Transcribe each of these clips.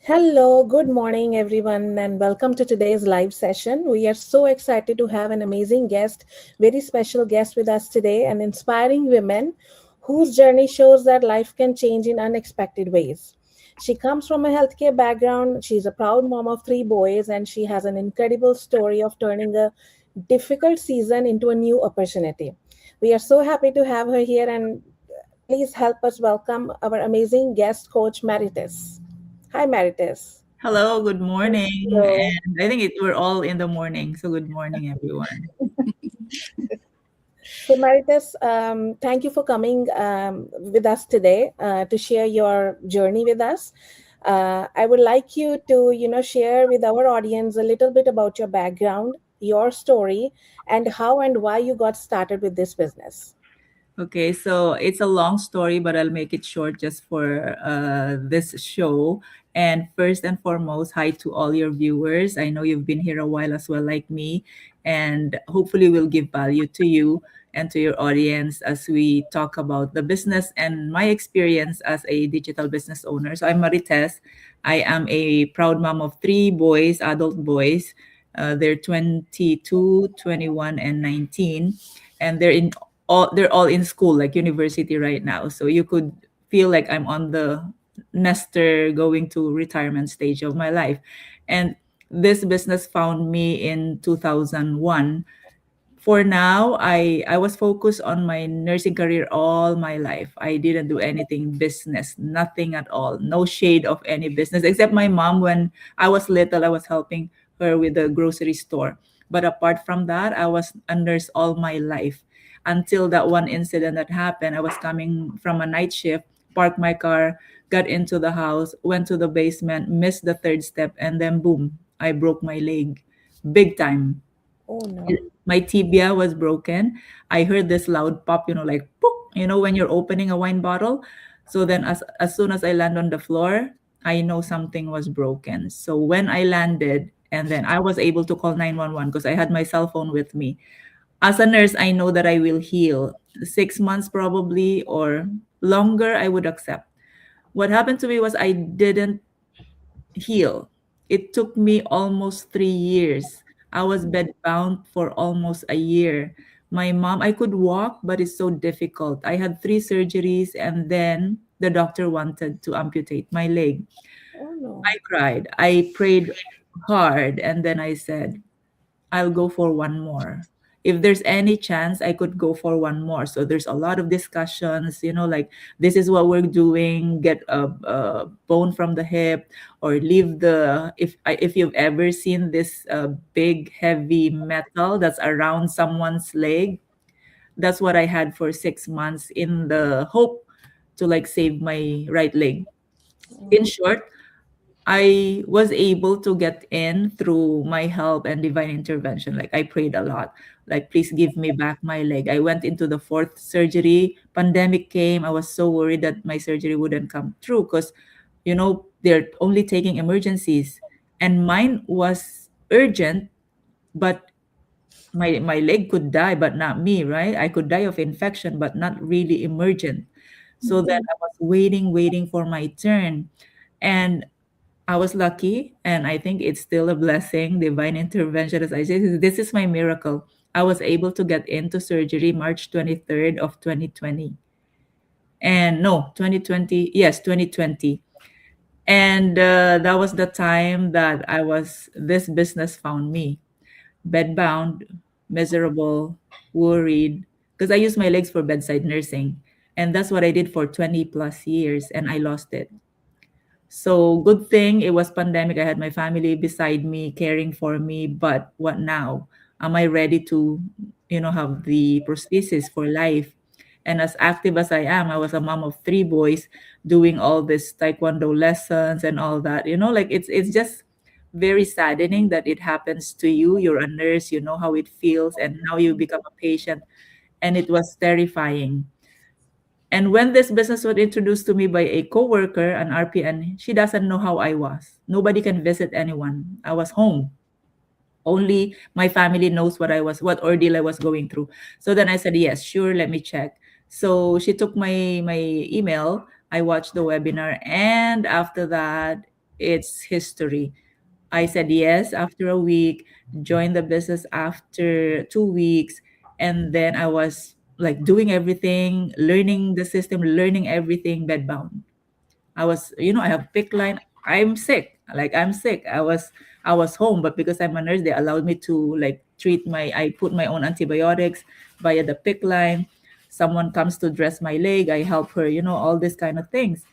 Hello, good morning, everyone, and welcome to today's live session. We are so excited to have an amazing guest, very special guest with us today, an inspiring woman whose journey shows that life can change in unexpected ways. She comes from a healthcare background, she's a proud mom of three boys, and she has an incredible story of turning a difficult season into a new opportunity. We are so happy to have her here, and please help us welcome our amazing guest coach, Marites. Hi, Marites. Hello, good morning. Hello. And I think we're all in the morning. So good morning, everyone. So, Marites, thank you for coming with us today to share your journey with us. I would like you to, share with our audience a little bit about your background, your story, and how and why you got started with this business. Okay, so it's a long story, but I'll make it short just for this show. And first and foremost, hi to all your viewers. I know you've been here a while as well, like me, and hopefully we'll give value to you and to your audience as we talk about the business and my experience as a digital business owner. So I'm Marites. I am a proud mom of three boys, adult boys. They're 22, 21, and 19, and they're all in school, like university right now. So you could feel like I'm on the nester going to retirement stage of my life. And this business found me in 2001. For now, I was focused on my nursing career all my life. I didn't do anything business, nothing at all. No shade of any business, except my mom. When I was little, I was helping her with the grocery store. But apart from that, I was a nurse all my life until that one incident that happened. I was coming from a night shift, parked my car, got into the house, went to the basement, missed the third step, and then boom, I broke my leg big time. Oh, no. My tibia was broken. I heard this loud pop, like poop, when you're opening a wine bottle. So then as soon as I land on the floor, I know something was broken. So when I landed, and then I was able to call 911 because I had my cell phone with me. As a nurse, I know that I will heal. 6 months probably or longer, I would accept. What happened to me was I didn't heal. It took me almost 3 years. I was bedbound for almost a year. My mom, I could walk, but it's so difficult. I had three surgeries, and then the doctor wanted to amputate my leg. Oh, no. I cried. I prayed hard, and then I said, I'll go for one more. If there's any chance, I could go for one more. So there's a lot of discussions, like this is what we're doing. Get a bone from the hip, or leave the if you've ever seen this big heavy metal that's around someone's leg. That's what I had for 6 months in the hope to like save my right leg. In Oh, short, I was able to get in through my help and divine intervention. Like I prayed a lot. Like, please give me back my leg. I went into the fourth surgery. Pandemic came. I was so worried that my surgery wouldn't come through because, they're only taking emergencies. And mine was urgent, but my leg could die, but not me, right? I could die of infection, but not really emergent. So then I was waiting for my turn. And I was lucky, and I think it's still a blessing, divine intervention, as I say. This is my miracle. I was able to get into surgery March 23rd of 2020. And no, 2020. Yes, 2020. And that was the time that this business found me. Bedbound, miserable, worried, because I used my legs for bedside nursing. And that's what I did for 20 plus years, and I lost it. So good thing it was pandemic. I had my family beside me caring for me. But what now? Am I ready to, have the prosthesis for life? And as active as I am, I was a mom of three boys doing all this taekwondo lessons and all that. Like it's just very saddening that it happens to you. You're a nurse, you know how it feels, and now you become a patient. And it was terrifying. And when this business was introduced to me by a coworker, an RPN, she doesn't know how I was. Nobody can visit anyone. I was home. Only my family knows what ordeal I was going through. So then I said, yes, sure, let me check. So she took my email. I watched the webinar, and after that, it's history. I said yes after a week, joined the business after 2 weeks, and then I was like doing everything, learning the system, learning everything bedbound. I was, I have pick line. I'm sick. Like I'm sick. I was home, but because I'm a nurse, they allowed me to like I put my own antibiotics via the pick line. Someone comes to dress my leg, I help her, all these kind of things.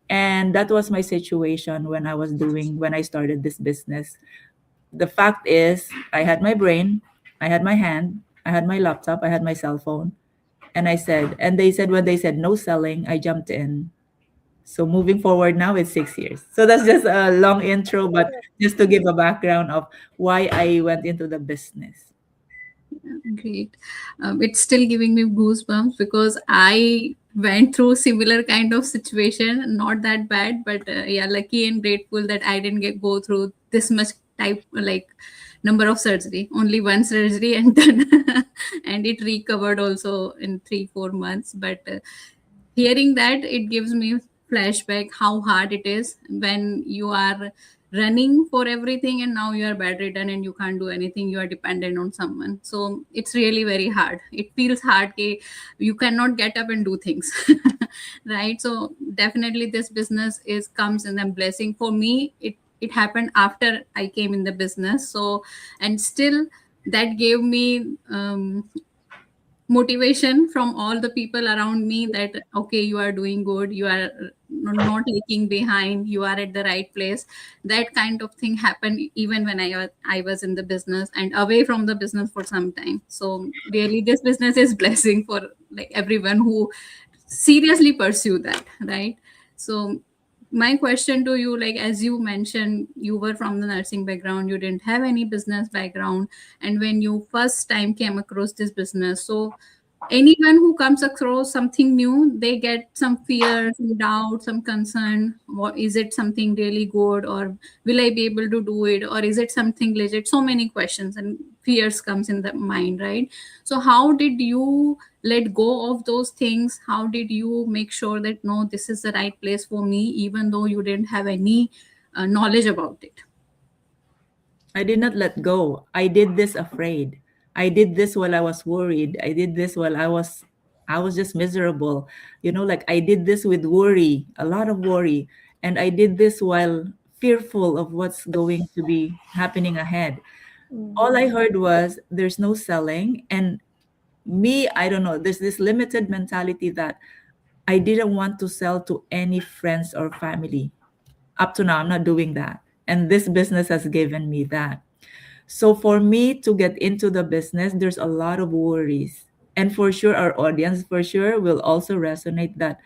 And that was my situation when I started this business. The fact is, I had my brain, I had my hand, I had my laptop, I had my cell phone, and they said when they said no selling, I jumped in. So moving forward now, it's 6 years. So that's just a long intro, but just to give a background of why I went into the business. Great. It's still giving me goosebumps because I went through similar kind of situation. Not that bad, but yeah, lucky and grateful that I didn't go through this much type like number of surgery. Only one surgery and done, and it recovered also in 3 4 months. But hearing that, it gives me flashback how hard it is when you are running for everything and now you are bedridden and you can't do anything, you are dependent on someone. So it's really very hard. It feels hard कि you cannot get up and do things. Right? So definitely this business is comes in a blessing for me. It happened after I came in the business. So and still that gave me motivation from all the people around me that okay, you are doing good, you are not lagging behind, you are at the right place. That kind of thing happened even when I was in the business and away from the business for some time. So really this business is blessing for like everyone who seriously pursue that, right? So my question to you, like as you mentioned, you were from the nursing background, you didn't have any business background, and when you first time came across this business, so anyone who comes across something new, they get some fear, some doubt, some concern. What is it, something really good, or will I be able to do it, or is it something legit? So many questions and fears comes in the mind, right? So how did you let go of those things? How did you make sure that no, this is the right place for me, even though you didn't have any knowledge about it? I did not let go. I did this afraid. I did this while I was worried. I did this while I was just miserable. Like I did this with worry, a lot of worry. And I did this while fearful of what's going to be happening ahead. All I heard was there's no selling. And me, I don't know, there's this limited mentality that I didn't want to sell to any friends or family. Up to now, I'm not doing that. And this business has given me that. So for me to get into the business, there's a lot of worries. And for sure, our audience for sure will also resonate that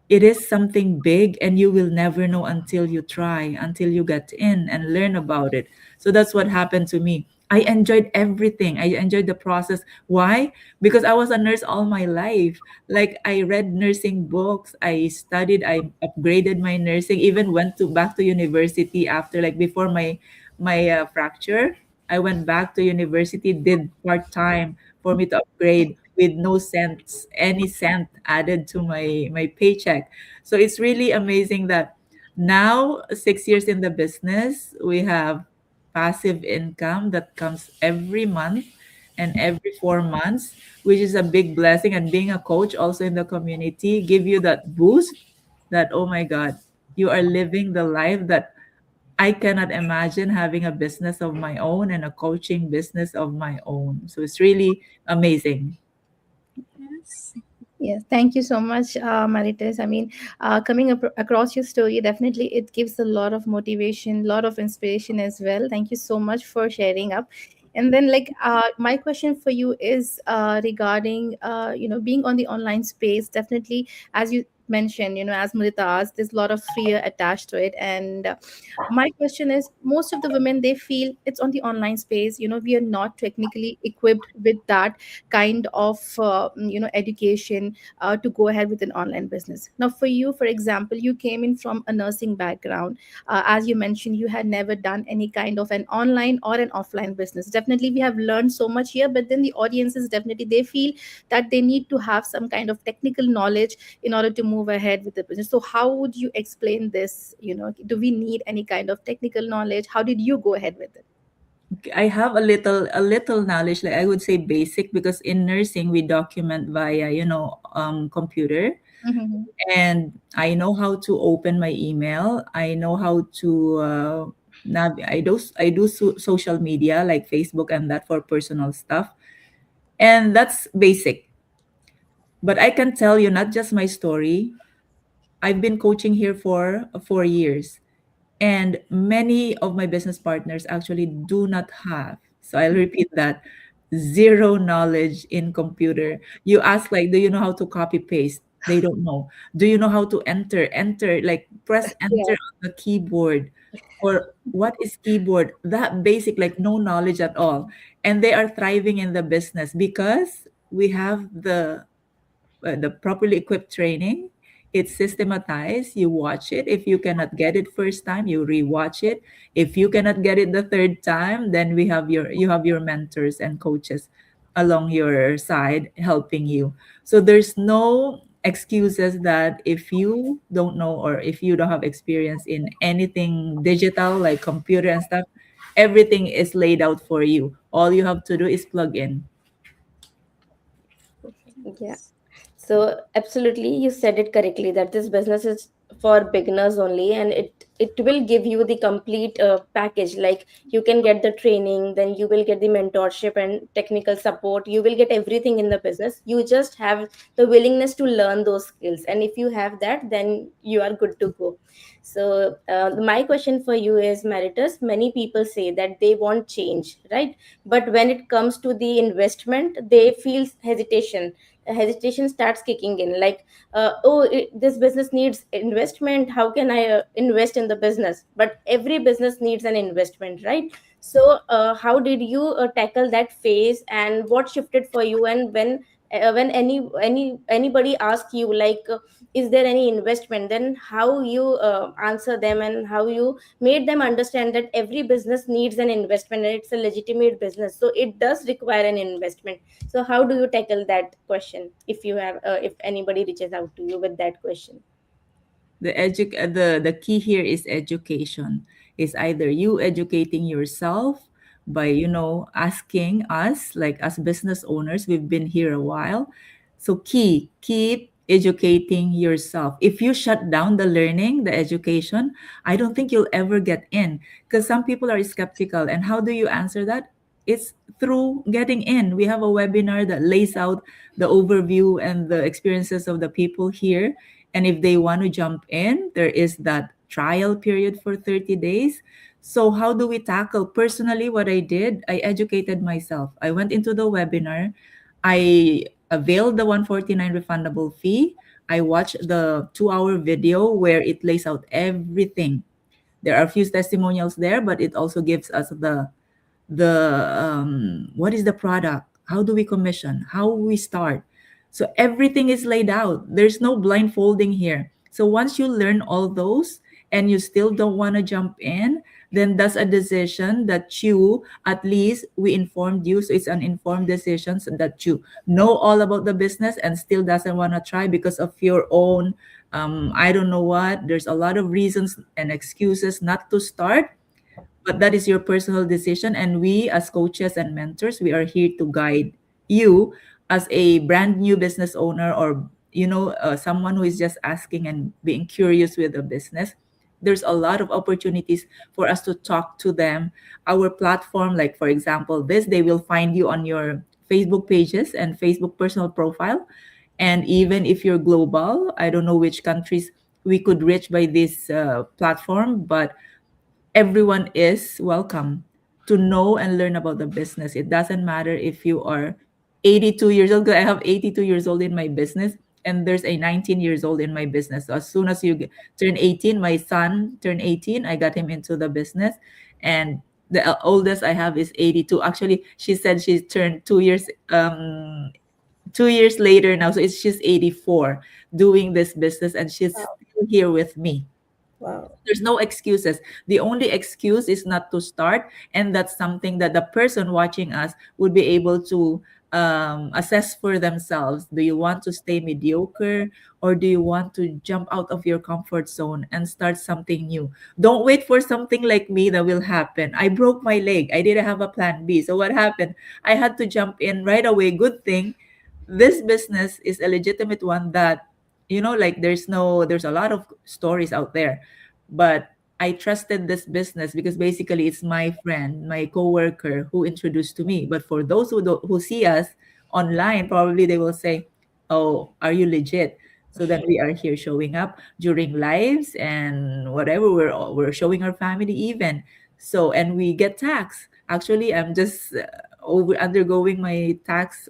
it is something big and you will never know until you try, until you get in and learn about it. So that's what happened to me. I enjoyed everything. I enjoyed the process. Why? Because I was a nurse all my life. Like I read nursing books, I studied, I upgraded my nursing, even went to back to university after, like, before my fracture. I went back to university, did part-time for me to upgrade with no cents, any cent added to my paycheck. So it's really amazing that now, 6 years in the business, we have passive income that comes every month and every 4 months, which is a big blessing. And being a coach also in the community give you that boost that, oh my God, you are living the life that I cannot imagine, having a business of my own and a coaching business of my own. So it's really amazing. Yes. Yes, thank you so much, Marites. I mean, coming across your story, definitely it gives a lot of motivation, lot of inspiration as well. Thank you so much for sharing up. And then, like, my question for you is regarding, being on the online space. Definitely, as you mentioned, as Mudita asked, there's a lot of fear attached to it. And my question is, most of the women, they feel it's on the online space. We are not technically equipped with that kind of education to go ahead with an online business. Now for you, for example, you came in from a nursing background. As you mentioned, you had never done any kind of an online or an offline business. Definitely we have learned so much here, but then the audiences, definitely they feel that they need to have some kind of technical knowledge in order to move move ahead with the business. So how would you explain this? Do we need any kind of technical knowledge? How did you go ahead with it? I have a little knowledge, like I would say basic, because in nursing we document via computer, Mm-hmm. and I know how to open my email. I know how to I do social media like Facebook and that for personal stuff, and that's basic. But I can tell you not just my story. I've been coaching here for 4 years, and many of my business partners actually do not have, so I'll repeat that, zero knowledge in computer. You ask, like, do you know how to copy paste? They don't know. Do you know how to enter, like press enter Yeah. on the keyboard? Or what is keyboard? That basic, like no knowledge at all. And they are thriving in the business because we have the properly equipped training. It's systematized. You watch it. If you cannot get it first time, you rewatch it. If you cannot get it the third time, then you have your mentors and coaches along your side helping you. So there's no excuses that if you don't know or if you don't have experience in anything digital like computer and stuff, everything is laid out for you. All you have to do is plug in. Yeah. So absolutely, you said it correctly that this business is for beginners only, and it will give you the complete package. Like you can get the training, then you will get the mentorship and technical support. You will get everything in the business. You just have the willingness to learn those skills, and if you have that, then you are good to go. So my question for you is, Meritus, many people say that they want change, right? But when it comes to the investment, they feel hesitation starts kicking in, like this business needs investment, how can I invest in the business? But every business needs an investment, right? So how did you tackle that phase, and what shifted for you? And when anybody asks you, like is there any investment, then how you answer them, and how you made them understand that every business needs an investment and it's a legitimate business, so it does require an investment. So how do you tackle that question, if you have if anybody reaches out to you with that question? The key here is education. Is either you educating yourself by asking us, like as business owners, we've been here a while. So keep educating yourself. If you shut down the learning, the education, I don't think you'll ever get in, because some people are skeptical. And how do you answer that? It's through getting in. We have a webinar that lays out the overview and the experiences of the people here, and if they want to jump in, there is that trial period for 30 days. So, how do we tackle? Personally, what I did, I educated myself. I went into the webinar, I availed the 149 refundable fee. I watched the 2-hour video where it lays out everything. There are a few testimonials there, but it also gives us the what is the product, how do we commission, how we start. So everything is laid out. There's no blindfolding here. So once you learn all those and you still don't want to jump in, then that's a decision that you, at least we informed you, so it's an informed decision, so that you know all about the business and still doesn't want to try because of your own I don't know what, there's a lot of reasons and excuses not to start. But that is your personal decision, and we as coaches and mentors, we are here to guide you as a brand new business owner, or someone who is just asking and being curious with the business. There's a lot of opportunities for us to talk to them. Our platform, like for example this, they will find you on your Facebook pages and Facebook personal profile. And even if you're global, I don't know which countries we could reach by this platform, but everyone is welcome to know and learn about the business. It doesn't matter if you are 82 years old. 'Cause I have 82 years old in my business, and there's a 19 years old in my business. So as soon as you turn 18, my son turned 18, I got him into the business. And the oldest I have is 82. Actually, she said she turned 2 years later now. So she's 84 doing this business, and she's Wow. still here with me. Wow. There's no excuses. The only excuse is not to start, and that's something that the person watching us would be able to assess for themselves. Do you want to stay mediocre, or do you want to jump out of your comfort zone and start something new? Don't wait for something like me that will happen. I broke my leg. I didn't have a plan B. So what happened? I had to jump in right away. Good thing this business is a legitimate one that, like there's a lot of stories out there, but I trusted this business because basically it's my friend, my coworker who introduced to me. But for those who see us online, probably they will say, "Oh, are you legit?" So that we are here showing up during lives and whatever, we're showing our family even. So, and we get tax. Actually, I'm just undergoing my tax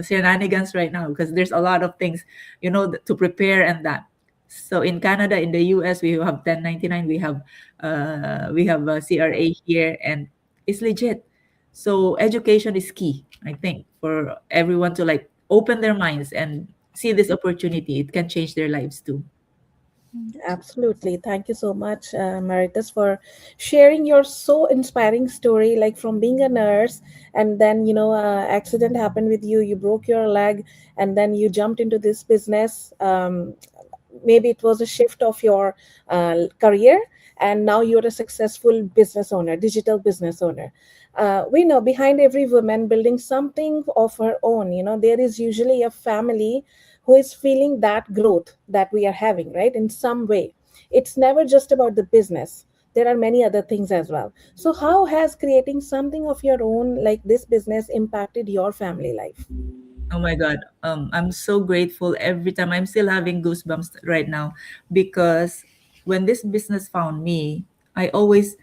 shenanigans right now because there's a lot of things, to prepare and that. So in Canada, in the US, we have 1099, we have a CRA here, and it's legit. So education is key, I think, for everyone to like open their minds and see this opportunity. It can change their lives too. Absolutely. Thank you so much, Maritus, for sharing your so inspiring story. Like from being a nurse, and then accident happened with you. You broke your leg, and then you jumped into this business. Maybe it was a shift of your career, and now you're a successful business owner, digital business owner. We know behind every woman building something of her own, there is usually a family who is feeling that growth that we are having, right? In some way, it's never just about the business. There are many other things as well. So how has creating something of your own like this business impacted your family life? Oh my God. I'm so grateful every time. I'm still having goosebumps right now because when this business found me, I always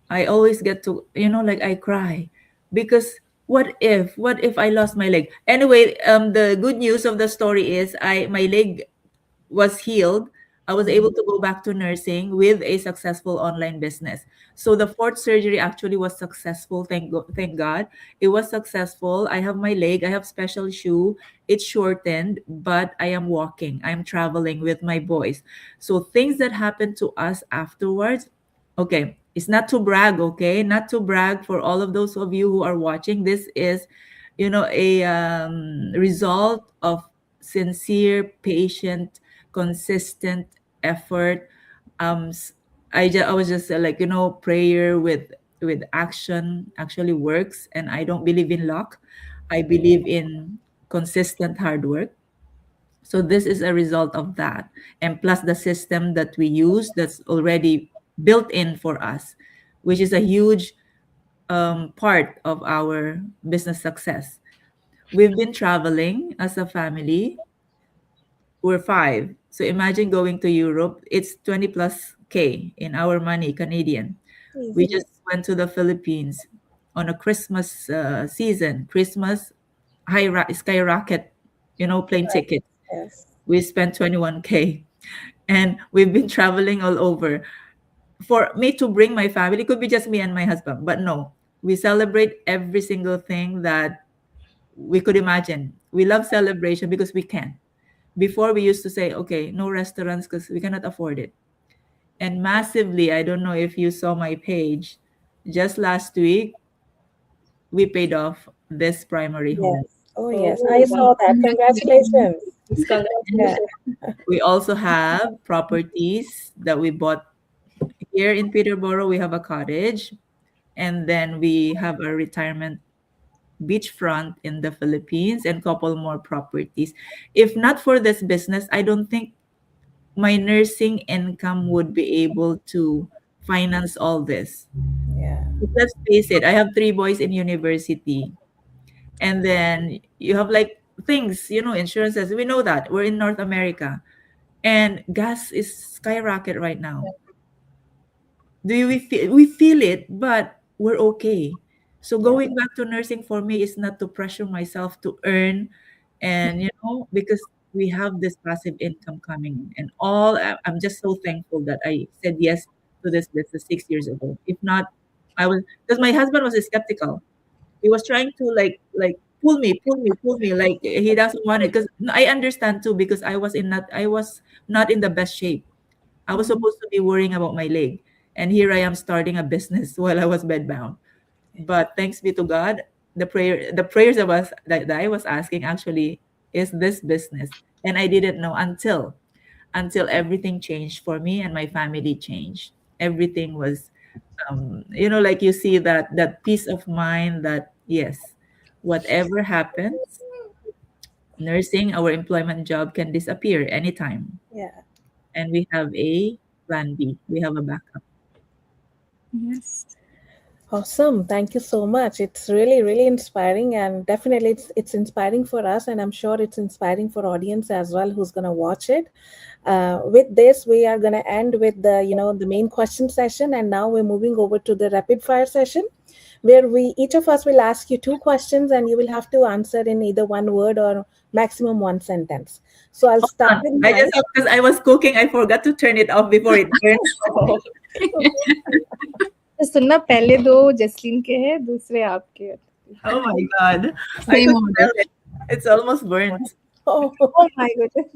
I always get to, like I cry because what if I lost my leg? Anyway, the good news of the story is my leg was healed. I was able to go back to nursing with a successful online business. So the fourth surgery actually was successful. Thank God. It was successful. I have my leg. I have special shoe. It's shortened, but I am walking. I'm traveling with my boys. So things that happened to us afterwards, okay, it's not to brag, okay? Not to brag for all of those of you who are watching. This is, a result of sincere, patient, consistent effort. I was just like, prayer with action actually works, and I don't believe in luck. I believe in consistent hard work. So this is a result of that, and plus the system that we use that's already built in for us, which is a huge part of our business success. We've been traveling as a family. We're five. So imagine going to Europe. It's 20 plus K in our money, Canadian. We Easily. just went to the Philippines on a Christmas season. Christmas skyrocket, plane ticket. Yes. We spent 21K. And we've been traveling all over. For me to bring my family, it could be just me and my husband. But no, we celebrate every single thing that we could imagine. We love celebration because we can. Before we used to say, okay, no restaurants because we cannot afford it. And massively, I don't know if you saw my page, just last week, we paid off this primary Yes. home. Oh yes, Oh, I wow. saw that. Congratulations. Congratulations. Yeah. Congratulations. We also have properties that we bought here in Peterborough. We have a cottage, and then we have a retirement beachfront in the Philippines and couple more properties. If not for this business, I don't think my nursing income would be able to finance all this. Yeah. Let's face it, I have three boys in university. And then you have like things, insurances. We know that. We're in North America. And gas is skyrocket right now. We feel it, but we're okay. So Yeah. going back to nursing for me is not to pressure myself to earn, and because we have this passive income coming in, and I'm just so thankful that I said yes to this business 6 years ago. If not, I was because my husband was skeptical. He was trying to like pull me like he doesn't want it because I understand too because I was not in the best shape. I was Mhm. supposed to be worrying about my leg, and here I am starting a business while I was bedbound. But thanks be to God, the prayers of us that I was asking actually is this business. And I didn't know until everything changed for me and my family changed. Everything was like you see that peace of mind that yes, whatever happens, nursing, our employment job can disappear anytime. Yeah. And we have a plan B. We have a backup. Yes. Awesome. Thank you so much. It's really, really inspiring, and definitely it's inspiring for us, and I'm sure it's inspiring for audience as well who's gonna watch it. With this, we are gonna end with the main question session, and now we're moving over to the rapid fire session, where we each of us will ask you two questions, and you will have to answer in either one word or maximum one sentence. So I'll start with I mine. just because I was cooking, I forgot to turn it off before it burned. तो सुनना, पहले दो जसलीन के हैं, दूसरे आपके. Oh my god. I Same could order. smell it. It's almost burnt. Oh, Oh my goodness.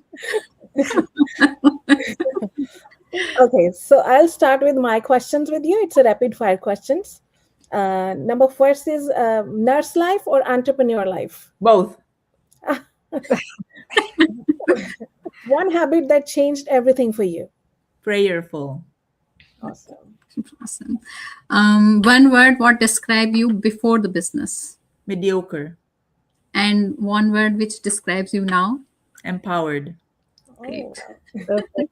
okay. So I'll start with my questions with you. It's a rapid fire questions. Number first is nurse life or entrepreneur life? Both. One habit that changed everything for you. Prayerful. Awesome. Awesome. One word, what describe you before the business? Mediocre. And one word which describes you now? Empowered. Great. Perfect.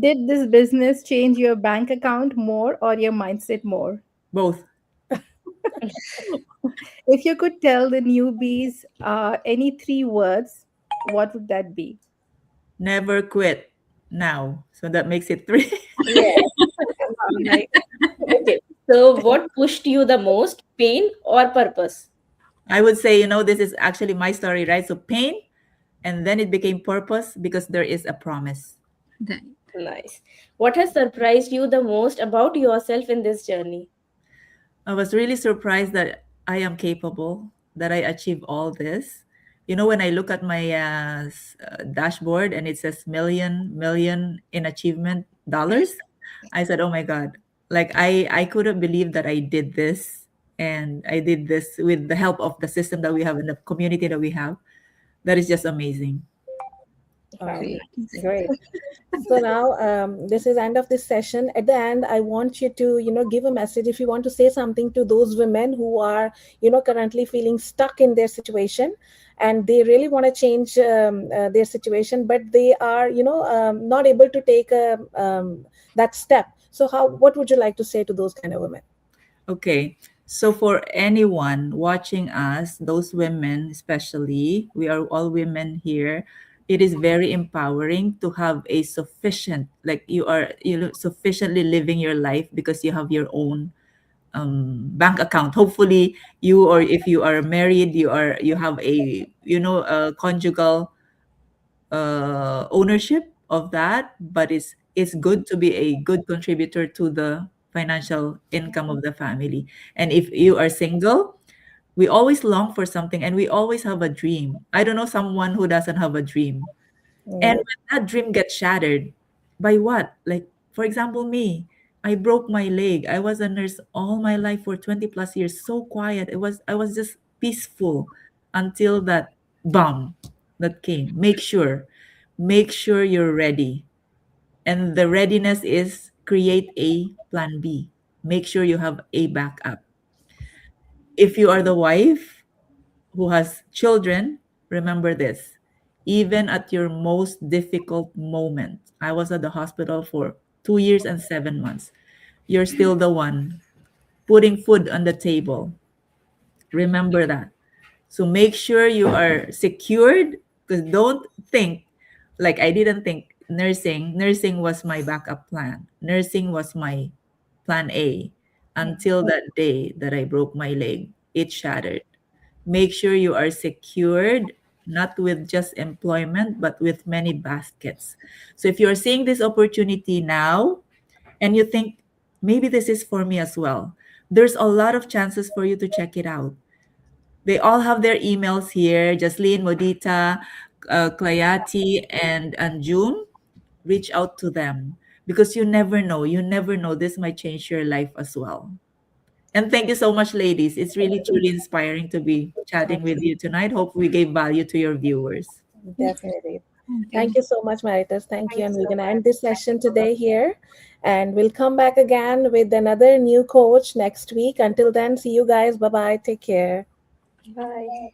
Did this business change your bank account more or your mindset more? Both. If you could tell the newbies any three words, what would that be? Never quit. Now. So that makes it 3. Yeah. Right. Okay. So, what pushed you the most, pain or purpose? I would say, this is actually my story, right? So pain, and then it became purpose because there is a promise. Right. Nice. What has surprised you the most about yourself in this journey? I was really surprised that I am capable, that I achieve all this. When I look at my dashboard and it says million in achievement dollars, I said, "Oh my God!" Like I couldn't believe that I did this, and I did this with the help of the system that we have and the community that we have. That is just amazing. Um, Great. So now this is end of this session. At the end, I want you to give a message. If you want to say something to those women who are currently feeling stuck in their situation, and they really want to change their situation, but they are not able to take that step. So what would you like to say to those kind of women? Okay. So for anyone watching us, those women especially, we are all women here. It is very empowering to have a sufficient, like sufficiently living your life because you have your own bank account. Hopefully, you, or if you are married, you have a a conjugal ownership of that, but it's good to be a good contributor to the financial income of the family. And if you are single, we always long for something and we always have a dream. I don't know someone who doesn't have a dream. And Mm, when that dream gets shattered, by what? Like, for example, me, I broke my leg. I was a nurse all my life for 20 plus years, so quiet. I was just peaceful until that bomb that came. Make sure you're ready. And the readiness is create a plan B. Make sure you have a backup. If you are the wife who has children, remember this. Even at your most difficult moment, I was at the hospital for 2 years and 7 months. You're still the one putting food on the table. Remember that. So make sure you are secured because don't think like I didn't think nursing was my backup plan. Nursing was my plan A until that day that I broke my leg. It shattered. Make sure you are secured, not with just employment, but with many baskets. So if you're seeing this opportunity now and you think maybe this is for me as well, there's a lot of chances for you to check it out. They all have their emails here. Jaslene, Modita, Clayati, and Anjum. Reach out to them because you never know. You never know. This might change your life as well. And thank you so much, ladies. It's really truly inspiring to be chatting with you tonight. Hope we gave value to your viewers. Definitely. Thank Thank you. you so much, Maritas. Thank you. And we're going to end this session today here. And we'll come back again with another new coach next week. Until then, see you guys. Bye bye. Take care. Bye.